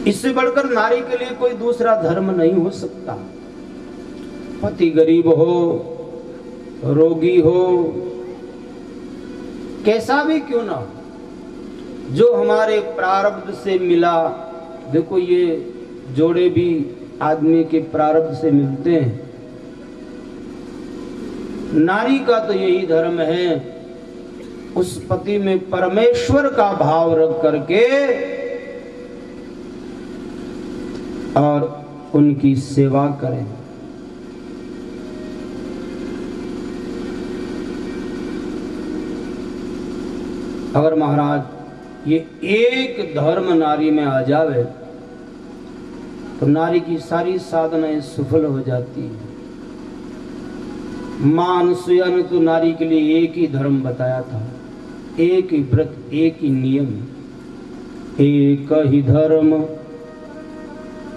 इससे बढ़कर नारी के लिए कोई दूसरा धर्म नहीं हो सकता। पति गरीब हो, रोगी हो, कैसा भी क्यों ना हो, जो हमारे प्रारब्ध से मिला, देखो ये जोड़े भी आदमी के प्रारब्ध से मिलते हैं। नारी का तो यही धर्म है, उस पति में परमेश्वर का भाव रख करके और उनकी सेवा करें। अगर महाराज ये एक धर्म नारी में आ जावे तो नारी की सारी साधनाएं सफल हो जाती है। मां अनुसुईया ने तो नारी के लिए एक ही धर्म बताया था, एक ही व्रत, एक ही नियम, एक ही धर्म,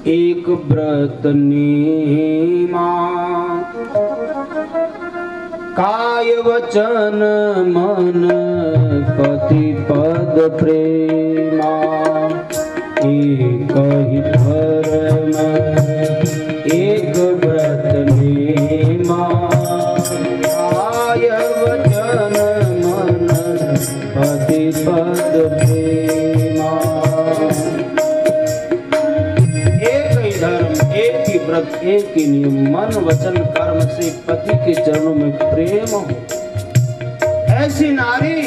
एक व्रत नेमा, काय वचन मन पति पद प्रेमा, एक ही धर्म एक व्रत नेमा, काय वचन मन पति पद प्रेमा। एक ही धर्म, एक ही व्रत, एक ही नियम, मन वचन कर्म से पति के चरणों में प्रेम हो। ऐसी नारी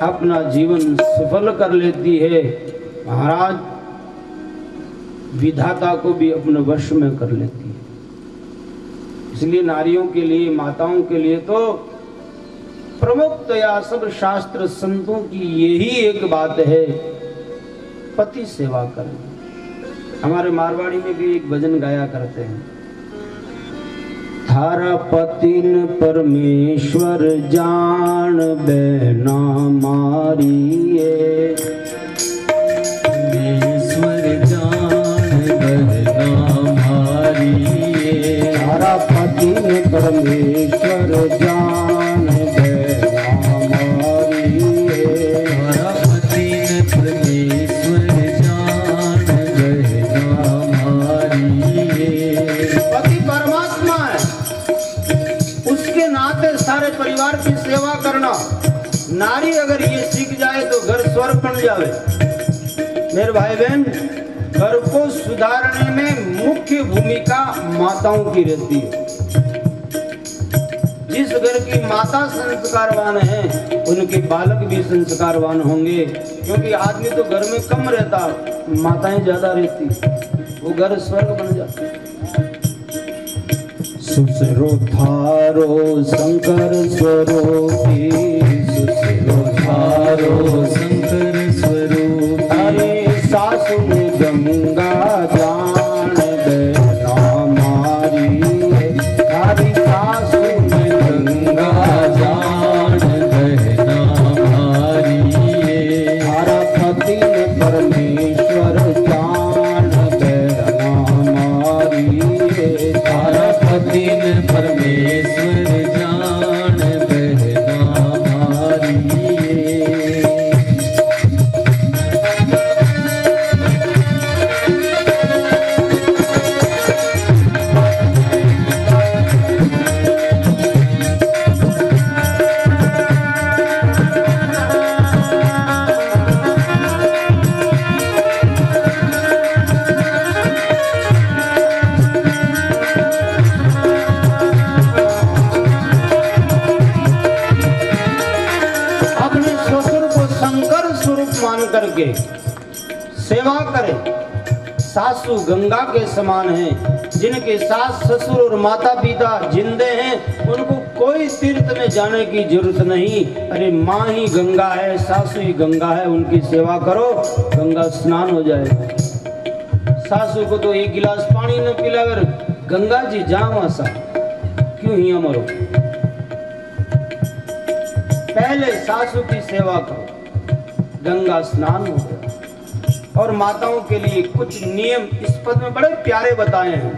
अपना जीवन सफल कर लेती है, महाराज विधाता को भी अपने वश में कर लेती है। इसलिए नारियों के लिए, माताओं के लिए तो प्रमुखतया सब शास्त्र संतों की यही एक बात है, पति सेवा करें। हमारे मारवाड़ी में भी एक भजन गाया करते हैं, थारा पतिन परमेश्वर जान बैना मारिए, परमेश्वर जान बैना मारिए, थारा पतिन परमेश्वर जान बैना मारिए, थारा पतिन परमेश्वर जान बैना मारिए। पति परमात्मा है, उसके नाते सारे परिवार की सेवा करना। नारी अगर ये सीख जाए तो घर स्वर्ग बन जावे। मेरे भाई बहन, घर को सुधारने में मुख्य भूमिका माताओं की रहती है। जिस घर की माता संस्कारवान है उनके बालक भी संस्कारवान होंगे, क्योंकि आदमी तो घर में कम रहता, माताएं ज्यादा रहती, वो घर स्वर्ग बन जाता। सुसरो थारो शंकर स्वरूपी, सुसरो थारो शंकर स्वरूपी, अरे सासु गंगा जान बैना मारिए, हरी सासु गंगा जान बैना मारिए, हरा पति परमेश्वर जान बैना मारिए, हरा पति परमेश्वर जान बैना मारिए। करके सेवा करें। सासू गंगा के समान हैं, जिनके सास ससुर और माता पिता जिंदे हैं उनको कोई तीर्थ में जाने की जरूरत नहीं। अरे माँ ही गंगा है, सासू ही गंगा है, उनकी सेवा करो, गंगा स्नान हो जाए। सासू को तो एक गिलास पानी न पिलाकर गंगा जी जाओ सा क्यों ही मरो। पहले सासू की सेवा करो, गंगा स्नान हो गया। और माताओं के लिए कुछ नियम इस पद में बड़े प्यारे बताए हैं।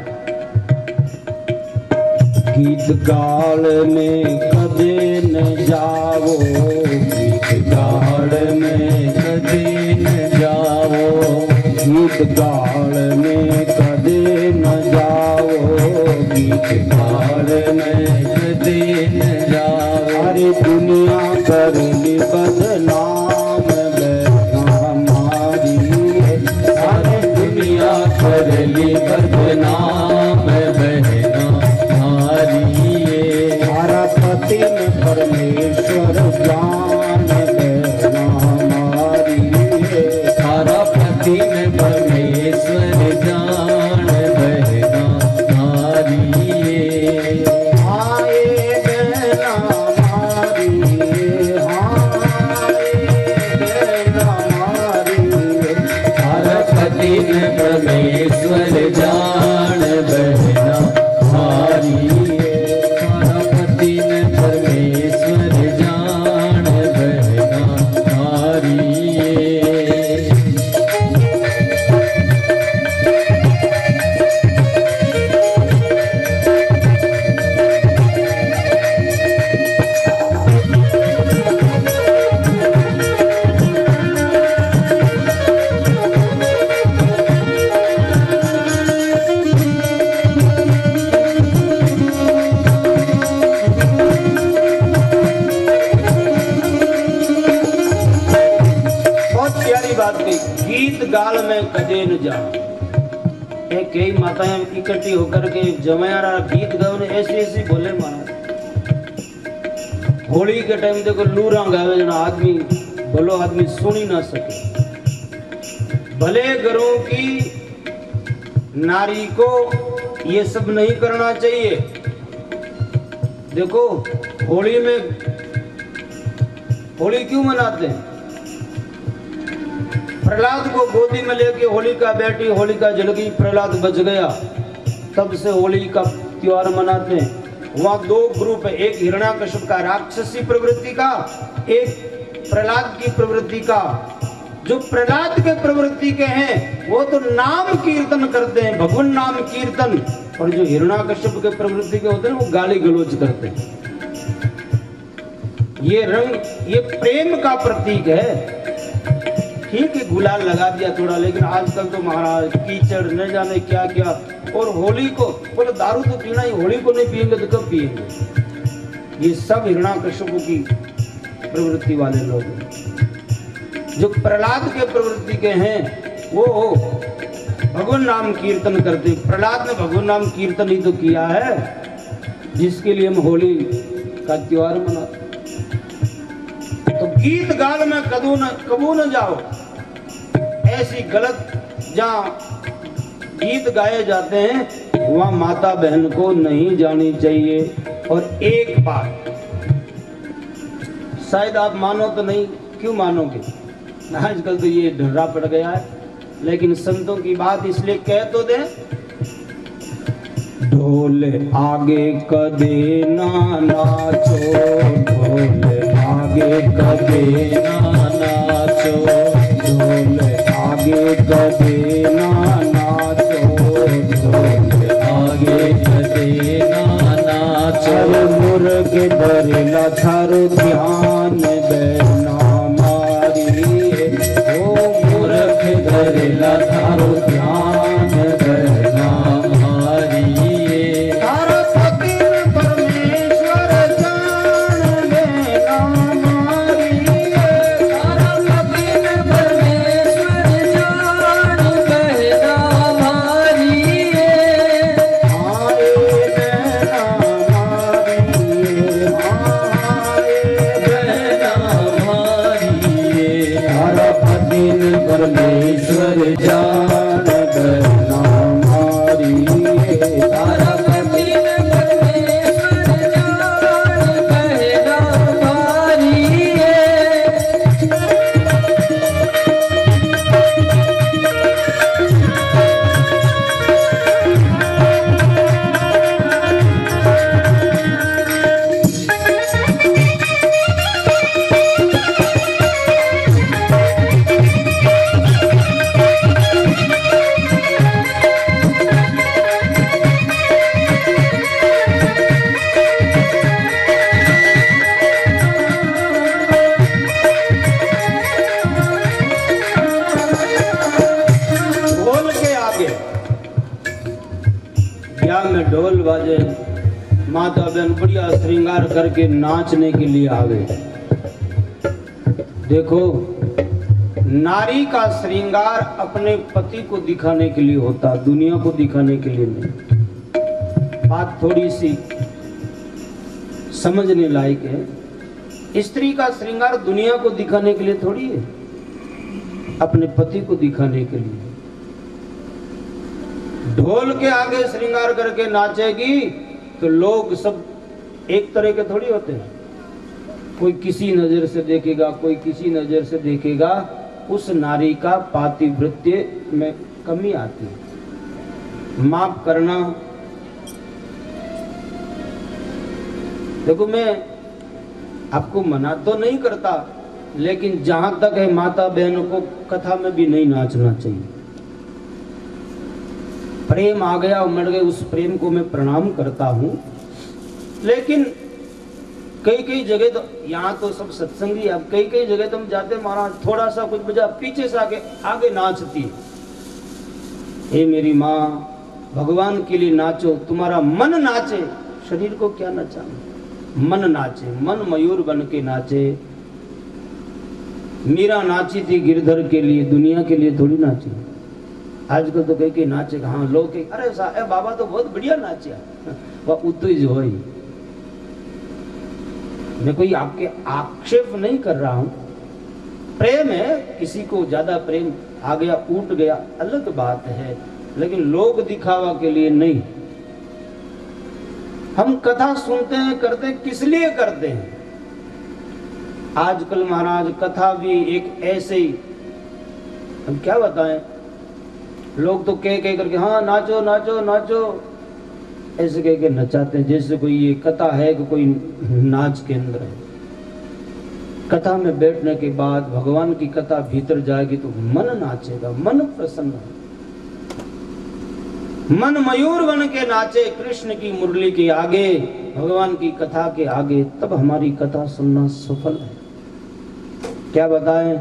गीत गाल में कदे न जाओ, गीत गाल में कदे न जाओ, गीत गीत गाल में कदे न जाओ, गीत गाल में कदे न जाओ। अरे दुनिया कर ली बदनाम हमारी, अरे दुनिया कर ली बदनाम बहना हमारी। हमारा पति में परमेश्वर जान बहना हमारी, हमारा पति में परमेश्वर जान बहना हमारी। आए बहना हमारी, हमारा पति में परमेश्वर जान बहना हमारी, हमारा पति में परमेश्वर जान बहना हमारी। गीत गाल में कदे न जा। कई माताएं इकट्ठी होकर के जमायारा गीत गाने ऐसे ऐसे बोले महाराज। होली के टाइम देखो लूरा गावे जना आदमी बोलो आदमी सुन ही ना सके। भले घरों की नारी को ये सब नहीं करना चाहिए। देखो होली में होली क्यों मनाते हैं? प्रहलाद को गोदी में लेके होलिका बैठी, होलिका जल गई, प्रहलाद बच गया। तब से होली का त्योहार मनाते हैं। वहां दो ग्रुप है, एक हिरण्याकश्यप का राक्षसी प्रवृत्ति का, एक प्रहलाद की प्रवृत्ति का। जो प्रहलाद के प्रवृत्ति के हैं वो तो नाम कीर्तन करते हैं, भगवान नाम कीर्तन। और जो हिरण्याकश्यप के प्रवृत्ति के होते हैं वो गाली गलौज करते हैं। ये रंग ये प्रेम का प्रतीक है। ठीक है गुलाल लगा दिया थोड़ा, लेकिन आजकल तो महाराज कीचड़ न जाने क्या क्या। और होली को बोले दारू तो पीना ही, होली को नहीं पिएंगे तो कब पिएंगे? ये सब हिरण्याकश्यप की प्रवृत्ति वाले लोग हैं। जो प्रहलाद के प्रवृत्ति के हैं वो भगवान नाम कीर्तन करते। प्रहलाद ने भगवान नाम कीर्तन ही तो किया है, जिसके लिए हम होली का त्योहार मनाते। तो गीत गाल में कबू न जाओ। ऐसी गलत जहाँ गीत गाए जाते हैं वहाँ माता बहन को नहीं जानी चाहिए। और एक बात शायद आप मानो तो नहीं, क्यों मानोगे? आजकल तो ये ढर्रा पड़ गया है, लेकिन संतों की बात इसलिए कह तो दे। ढोल आगे कदे ना नाचो, ढोल आगे कदे ना नाचो, ढोल आगे कदे ना नाचो, ढोल आगे कदे ना नाचो। मुर्गे धरला थारो ध्यान बहना मारी, ओ मुर्गे धरला थारो ध्यान बहना मारी। परमेश्वर जान बहना हमारी, तारा पति में परमेश्वर जान बहना हमारी। गया में ढोल बाजे, माता बहन बढ़िया श्रृंगार करके नाचने के लिए आ गए। देखो, नारी का श्रृंगार अपने पति को दिखाने के लिए होता, दुनिया को दिखाने के लिए नहीं। बात थोड़ी सी समझने लायक है। स्त्री का श्रृंगार दुनिया को दिखाने के लिए थोड़ी है, अपने पति को दिखाने के लिए। ढोल के आगे श्रृंगार करके नाचेगी तो लोग सब एक तरह के थोड़ी होते हैं। कोई किसी नजर से देखेगा, कोई किसी नजर से देखेगा, उस नारी का पातिव्रत्य में कमी आती है। माफ करना, देखो मैं आपको मना तो नहीं करता, लेकिन जहां तक है माता बहनों को कथा में भी नहीं नाचना चाहिए। प्रेम आ गया, उमड़ गए, उस प्रेम को मैं प्रणाम करता हूं। लेकिन कई कई जगह तो, यहाँ तो सब सत्संगी, अब कई कई जगह तो हम जाते, महाराज थोड़ा सा कुछ बजा, पीछे से आगे नाचती है। हे मेरी माँ, भगवान के लिए नाचो, तुम्हारा मन नाचे, शरीर को क्या नचाना, मन नाचे, मन मयूर बन के नाचे। मीरा नाची थी गिरधर के लिए, दुनिया के लिए थोड़ी नाची। आजकल तो कई नाचे, हाँ लोग अरे साहब बाबा तो बहुत बढ़िया नाचा, वह उतुज हो। मैं कोई आपके आक्षेप नहीं कर रहा हूं, प्रेम है, किसी को ज्यादा प्रेम आ गया, उठ गया, अलग बात है, लेकिन लोग दिखावा के लिए नहीं। हम कथा सुनते हैं, करते हैं, किस लिए करते हैं? आजकल महाराज कथा भी एक ऐसे ही, हम क्या बताएं, लोग तो कह करके हाँ नाचो नाचो नाचो ऐसे कह के नचाते हैं, जैसे कोई ये कथा है कि कोई नाच के अंदर है। कथा में बैठने के बाद भगवान की कथा भीतर जाएगी तो मन नाचेगा, मन प्रसन्न है, मन मयूर बन के नाचे कृष्ण की मुरली के आगे, भगवान की कथा के आगे, तब हमारी कथा सुनना सफल है। क्या बताएं,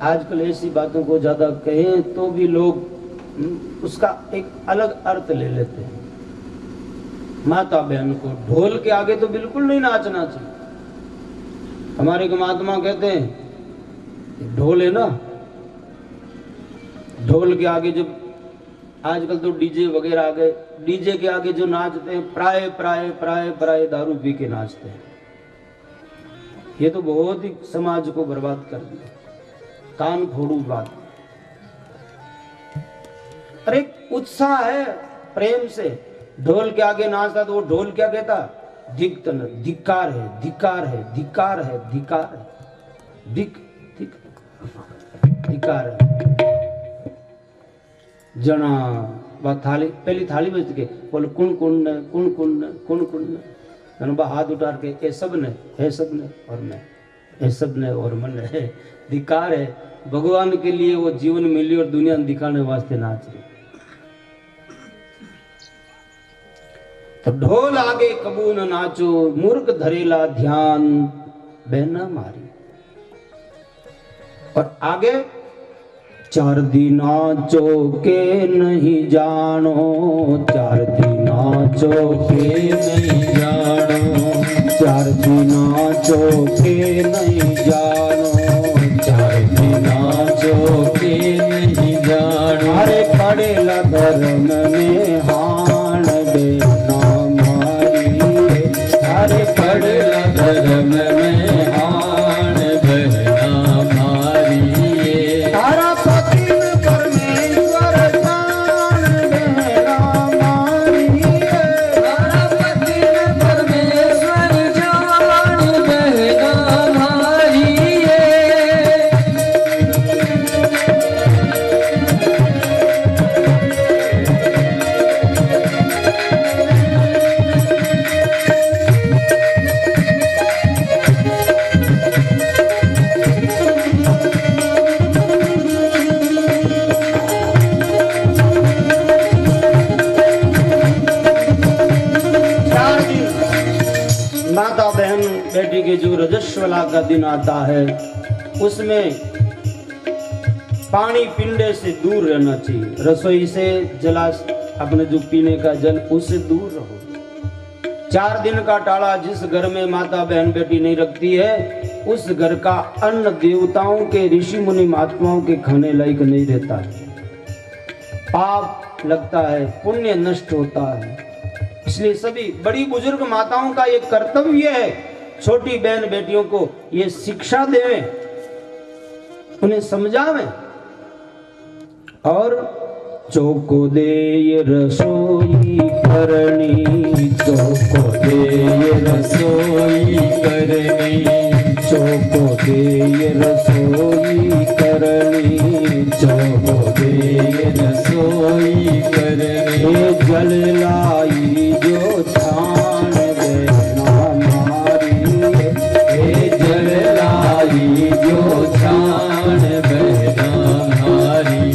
आजकल ऐसी बातों को ज्यादा कहें तो भी लोग उसका एक अलग अर्थ ले लेते हैं। माता बहन को ढोल के आगे तो बिल्कुल नहीं नाचना चाहिए। हमारे महात्मा कहते हैं ढोल है ना, ढोल के आगे जब आजकल तो डीजे वगैरह आ गए, डीजे के आगे जो नाचते हैं प्राय प्राय प्राय प्राय दारू पी के नाचते हैं। ये तो बहुत ही समाज को बर्बाद कर दिया, कान फोड़ू बात। अरे उत्साह है प्रेम से, ढोल के आगे नाचता तो वो ढोल क्या कहता, धिक्तन, धिक्कार है, धिक्कार है, धिक्कार है, धिक्कार है, धिक्कार है। जना वह थाली, पहली थाली बज के बोले कुण कुण कुण कुण कुण कुण, जनबा हाथ उठा के ये सब ने, है सब ने और मैं, ये सब ने और मन है। धिक्कार है, भगवान के लिए वो जीवन मिली और दुनिया दिखाने वास्ते नाच रही। तो ढोल आगे कबू न नाचो, मूर्ख धरेला ध्यान बहना मारी। और आगे चार दी नाचो के नहीं जानो, चार दी नाचो के नहीं जानो, चार दी नाचो के नहीं जानो, चार दी नाचो के नहीं जानो। अरे पड़ेला धर्म में हाण बेना मारी, अरे पड़ेला धर्म में हाण बहना मारी। तारा पतिन परमेश्वर जान बहना मारी, तारा पतिन परमेश्वर जान बहना मारी। माता बहन बेटी के जो रजस्वला का दिन आता है उसमें पानी पिंडे से दूर रहना चाहिए, रसोई से अपने जो पीने का जल उससे दूर रहो। 4 दिन का टाला जिस घर में माता बहन बेटी नहीं रखती है, उस घर का अन्न देवताओं के, ऋषि मुनि महात्माओं के खाने लायक नहीं रहता है। पाप लगता है, पुण्य नष्ट होता है। इसलिए सभी बड़ी बुजुर्ग माताओं का एक कर्तव्य है, छोटी बहन बेटियों को ये शिक्षा देवें, उन्हें समझावें। और चौको दे रसोई करनी, चौको दे रसोई करनी, चौको दे रसोई करनी, चौको दे रसोई करनी। जल लाई जो छान देना मारी, जल लाई जो छान देना मारी।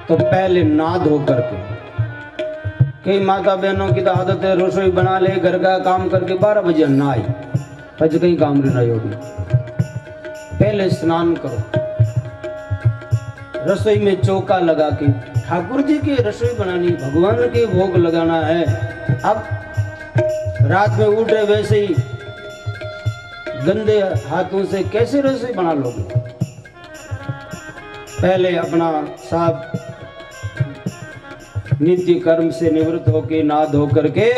तो पहले ना धो करके, कई माता बहनों की तो आदत है रसोई बना ले, घर का काम करके 12 बजे ना आई, आज कहीं काम नहीं होगी। पहले स्नान करो, रसोई में चौका लगा के ठाकुर जी की रसोई बनानी, भगवान के भोग लगाना है। अब रात में उठ रहे वैसे ही गंदे हाथों से कैसे रसोई बना लोगे? पहले अपना साफ नित्य कर्म से निवृत्त होके नहा धो करके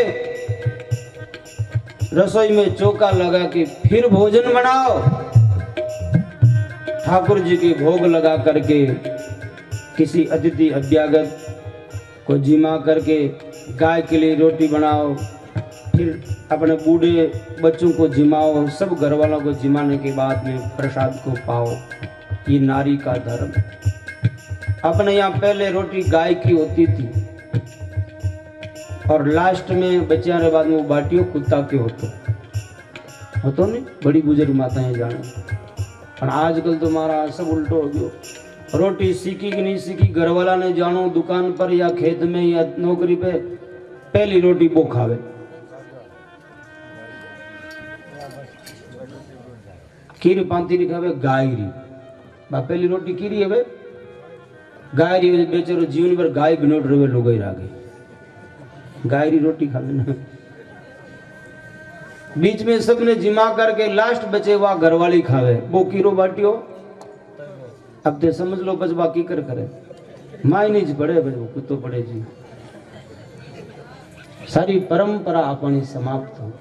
रसोई में चौका लगा के फिर भोजन बनाओ। ठाकुर जी के भोग लगा करके किसी अतिथि अभ्यागत को जिमा करके गाय के लिए रोटी बनाओ, फिर अपने बूढ़े बच्चों को जिमाओ, सब घर वालों को जिमाने के बाद में प्रसाद को पाओ। ये नारी का धर्म। अपने यहाँ पहले रोटी गाय की होती थी और लास्ट में बच्चियां के बाद में वो बाटियों कुत्ता के होतो नहीं, बड़ी बुजुर्ग माताएं जाने। और आजकल तो हमारा सब उल्टो हो गयो, रोटी सीखी कि नहीं सीखी घर वाला ने जानो, दुकान पर या खेत में या नौकरी पे पहली रोटी वो खावे। खीर पांती नहीं खावे, गायरी पहली रोटी कीरी है गायरी बेचारो जीवन भर गाय बिनोट रहे लोग ही रागे गायरी रोटी खा लेना। बीच में सबने जिमा करके लास्ट बचे हुआ घर वाली खावे, वो कीरो बाटियो। अब ते समझ लो बच बाकी कर करे माई नहीं पड़े वो कुत्तो पड़े जी। सारी परंपरा अपनी समाप्त हो।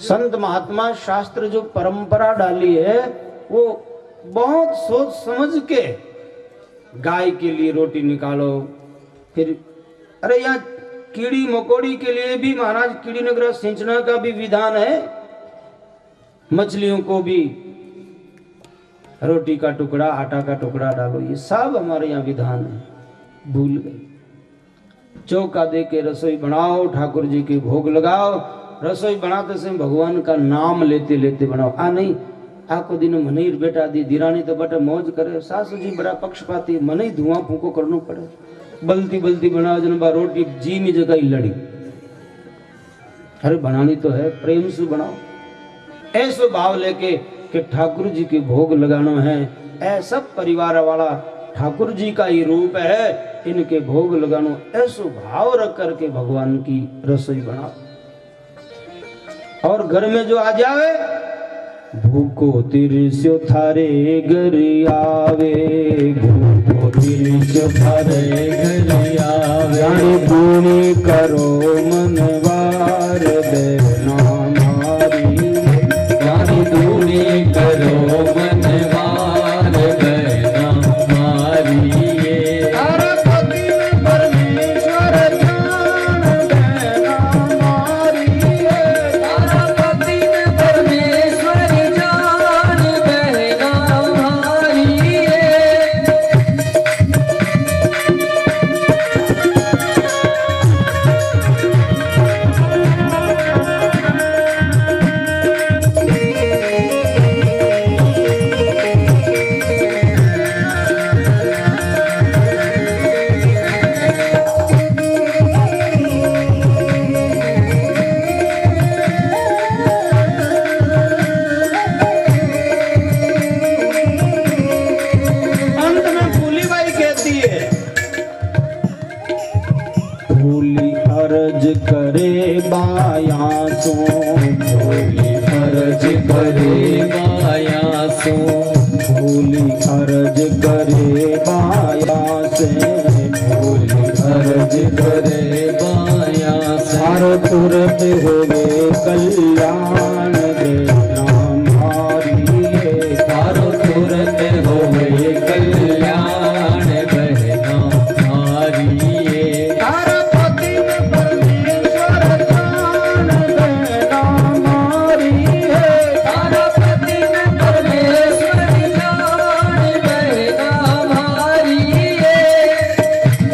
संत महात्मा शास्त्र जो परंपरा डाली है वो बहुत सोच समझ के गाय के लिए रोटी निकालो। फिर अरे यहाँ कीड़ी मकोड़ी के लिए भी महाराज कीड़ी नगरा सिंचना का भी विधान है। मछलियों को भी रोटी का टुकड़ा आटा का टुकड़ा डालो, ये सब हमारे यहाँ विधान है। भूल गए। चौका दे के रसोई बनाओ, ठाकुर जी के भोग लगाओ। रसोई बनाते समय भगवान का नाम लेते लेते बनाओ। आ नहीं आको दिन मन ही बेटा दी दिरानी तो बटे मौज करे, सासू जी बड़ा पक्षपाती, मन ही धुआं फूको करना पड़े। बलती बलती बनाओ जन बा रोटी जी में जगह ही लड़ी। अरे बनानी तो है, प्रेम से बनाओ। ऐसे भाव लेके कि ठाकुर जी के भोग लगाना है, ऐसा परिवार वाला ठाकुर जी का ही रूप है, इनके भोग लगानो ऐसा भाव रख करके भगवान की रसोई बनाओ। और घर में जो आ जावे भूको तिरस्यो थारे घर आवे, भूको तिरस्यो थारे घर आवे। जाने गुणी करो मनवार देना मारी, जाने गुणी करो मनवार देना मारी। बाया सो, भोली अर्ज करे बाया सो, भोली अर्ज करे बाया से, भोली अर्ज करे बाया से। हर तुरत होवे कल्याण देना हमारी ये, हर तुरत होवे कल्याण बहना हमारी ये। हर पति में परमेश्वर जान देना हमारी है, हर पति में परमेश्वर जान बहना हमारी ये।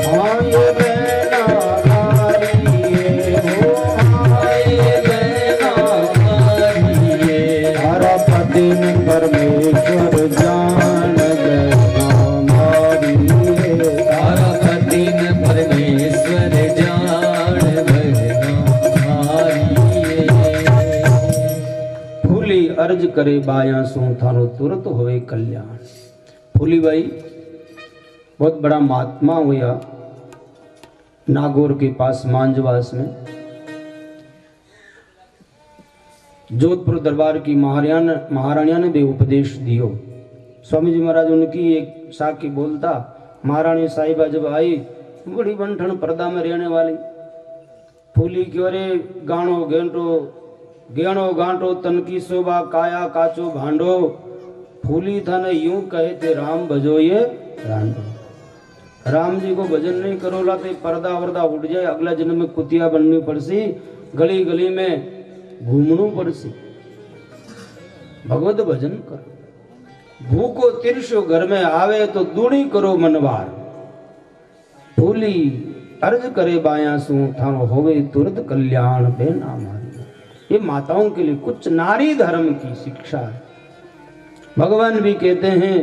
हाँ ये बहना हमारी है, हो हाँ ये बहना हमारी है। हर पति में परमेश्वर जान देना हमारी है, हर पति में परमेश्वर जान बहना हमारी ये। फूली अर्ज करे बाया सो, थारो तुरंत होवे कल्याण। फूली भाई बहुत बड़ा महात्मा हुआ नागौर के पास मांझवास में। जोधपुर दरबार की महारानिया ने भी उपदेश दियो। स्वामी जी महाराज उनकी एक साखी बोलता, महारानी साहिबा जब आई, बड़ी बनठन पर्दा में रहने वाली, फूली की अरे गाणो गेंटो गेणो गांठो तनकी शोभा काया काचो भांडो, फूली थाने यूं कहे थे राम भजो ये रांडो। राम जी को भजन नहीं करोला तो पर्दा वर्दा उठ जाए, अगला जन्म में कुतिया बननी पड़सी, गली गली में घूमनू पड़सी। भगवत भजन करो, भूखो तिरसो घर में आवे तो दूणी करो मनवार। फूली अर्ज करे बाया सू, थानो होवे तुरंत कल्याण बेना हमारी। ये माताओं के लिए कुछ नारी धर्म की शिक्षा है। भगवान भी कहते हैं